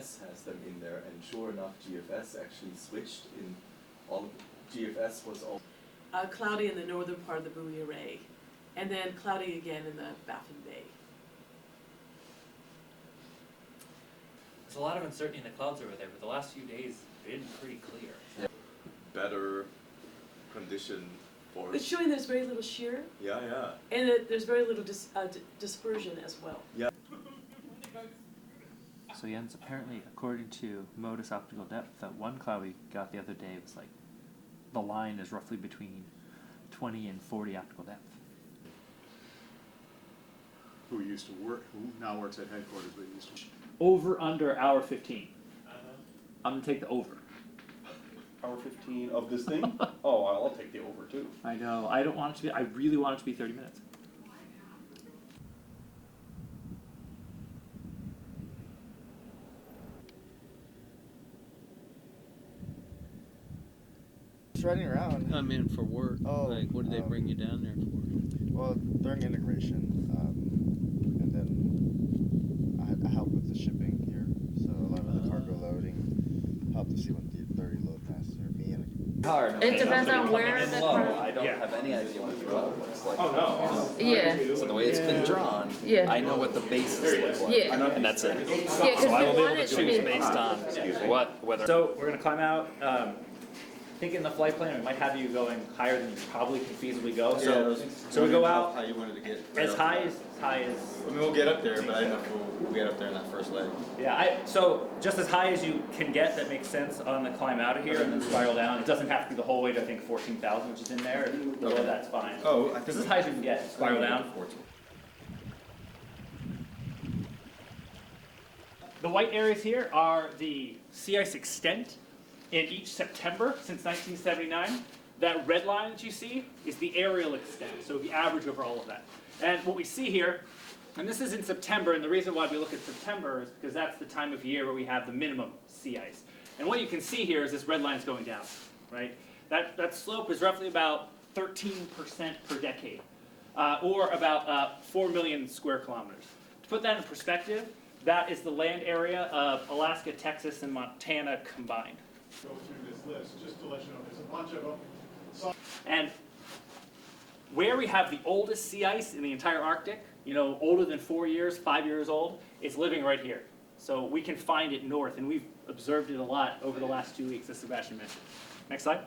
GFS has them in there, and sure enough, GFS actually switched in all. GFS was all cloudy in the northern part of the buoy array, and then cloudy again in the Baffin Bay. There's a lot of uncertainty in the clouds over there, but the last few days have been pretty clear. Yeah. Better condition for. It's showing there's very little shear. Yeah, yeah. And there's very little dispersion as well. Yeah. So Jens, apparently, according to modus optical depth, that one cloud we got the other day was like, the line is roughly between 20 and 40 optical depth. Who used to work, who now works at headquarters, but used to. Over under hour 15. I'm gonna take the over. Hour 15 of this thing? Oh, I'll take the over too. I know. I don't want it to be. I really want it to be 30 minutes. Just riding around. I mean, for work. Oh, like, what did they bring you down there for? Well, during integration, and then I help with the shipping here, so a lot of the cargo loading. Help to see what the 30 load passes are being. It depends on where the I don't have any idea what the route looks like. Oh, no. Yeah. So the way it's been drawn, Yeah. I know what the bases look like. Yeah. And that's it. Yeah, because So I will be we able want to it to choose be based on whether. So we're gonna climb out. I think in the flight plan we might have you going higher than you probably can feasibly go. So we go out How you wanted to get as high as I mean, we'll get up there, but I don't know if we'll get up there in that first leg. Yeah, so just as high as you can get that makes sense on the climb out of here and then spiral down. It doesn't have to be the whole way to, I think, 14,000, which is in there. Below that's fine. Oh, I Just as high as you can get, spiral down. 14. The white areas here are the sea ice extent in each September since 1979. That red line that you see is the aerial extent, so the average over all of that. And what we see here, and this is in September, and the reason why we look at September is because that's the time of year where we have the minimum sea ice. And what you can see here is this red line is going down, right? That slope is roughly about 13% per decade, or about 4 million square kilometers. To put that in perspective, that is the land area of Alaska, Texas, and Montana combined. Go through this list, just to let you know, there's a bunch of them. And where we have the oldest sea ice in the entire Arctic, you know, older than 4 years, 5 years old, is living right here. So we can find it north, and we've observed it a lot over the last 2 weeks, as Sebastian mentioned. Next slide.